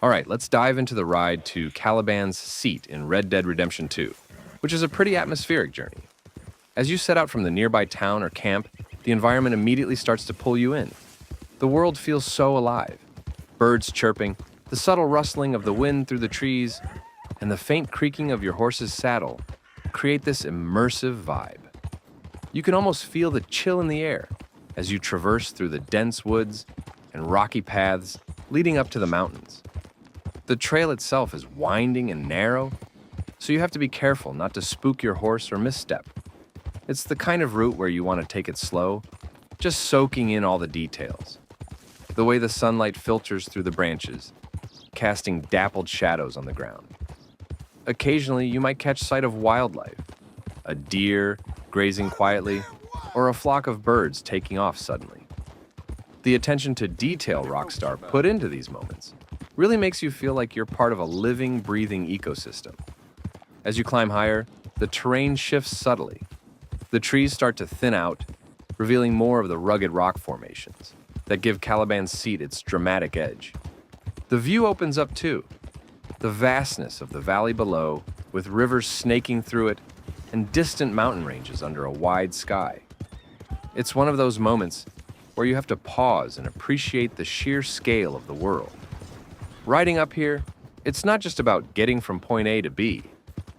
All right, let's dive into the ride to Caliban's Seat in Red Dead Redemption 2, which is a pretty atmospheric journey. As you set out from the nearby town or camp, the environment immediately starts to pull you in. The world feels so alive. Birds chirping, the subtle rustling of the wind through the trees, and the faint creaking of your horse's saddle create this immersive vibe. You can almost feel the chill in the air as you traverse through the dense woods and rocky paths leading up to the mountains. The trail itself is winding and narrow, so you have to be careful not to spook your horse or misstep. It's the kind of route where you want to take it slow, just soaking in all the details. The way the sunlight filters through the branches, casting dappled shadows on the ground. Occasionally, you might catch sight of wildlife, a deer grazing quietly, or a flock of birds taking off suddenly. The attention to detail Rockstar put into these moments really makes you feel like you're part of a living, breathing ecosystem. As you climb higher, the terrain shifts subtly. The trees start to thin out, revealing more of the rugged rock formations that give Caliban's Seat its dramatic edge. The view opens up too. The vastness of the valley below, with rivers snaking through it, and distant mountain ranges under a wide sky. It's one of those moments where you have to pause and appreciate the sheer scale of the world. Riding up here, it's not just about getting from point A to B.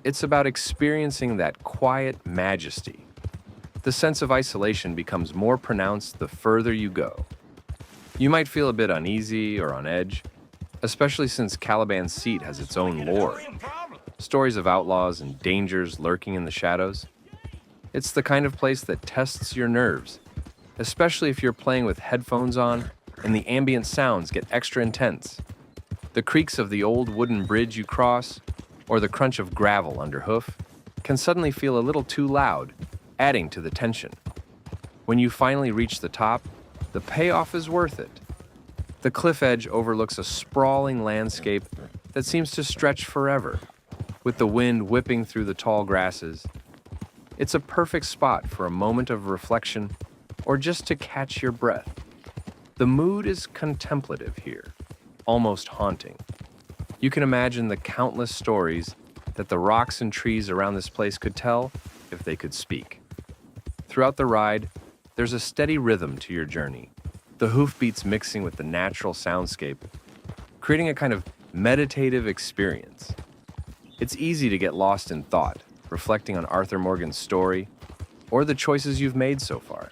It's about experiencing that quiet majesty. The sense of isolation becomes more pronounced the further you go. You might feel a bit uneasy or on edge, especially since Caliban's Seat has its own lore. Stories of outlaws and dangers lurking in the shadows. It's the kind of place that tests your nerves, especially if you're playing with headphones on and the ambient sounds get extra intense. The creaks of the old wooden bridge you cross, or the crunch of gravel under hoof, can suddenly feel a little too loud, adding to the tension. When you finally reach the top, the payoff is worth it. The cliff edge overlooks a sprawling landscape that seems to stretch forever, with the wind whipping through the tall grasses. It's a perfect spot for a moment of reflection or just to catch your breath. The mood is contemplative here, almost haunting. You can imagine the countless stories that the rocks and trees around this place could tell if they could speak. Throughout the ride, there's a steady rhythm to your journey, the hoofbeats mixing with the natural soundscape, creating a kind of meditative experience. It's easy to get lost in thought, reflecting on Arthur Morgan's story or the choices you've made so far.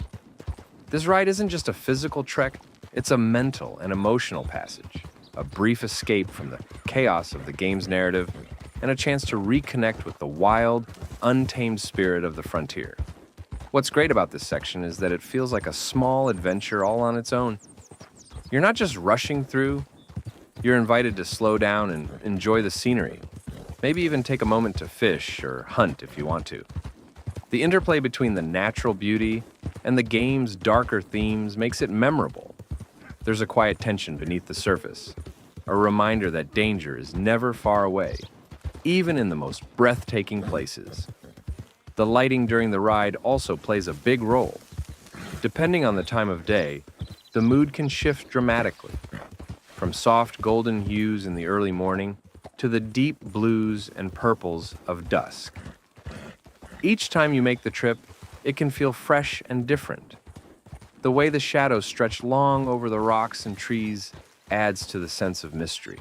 This ride isn't just a physical trek, it's a mental and emotional passage, a brief escape from the chaos of the game's narrative, and a chance to reconnect with the wild, untamed spirit of the frontier. What's great about this section is that it feels like a small adventure all on its own. You're not just rushing through, you're invited to slow down and enjoy the scenery. Maybe even take a moment to fish or hunt if you want to. The interplay between the natural beauty and the game's darker themes makes it memorable. There's a quiet tension beneath the surface, a reminder that danger is never far away, even in the most breathtaking places. The lighting during the ride also plays a big role. Depending on the time of day, the mood can shift dramatically, from soft golden hues in the early morning to the deep blues and purples of dusk. Each time you make the trip, it can feel fresh and different. The way the shadows stretch long over the rocks and trees adds to the sense of mystery.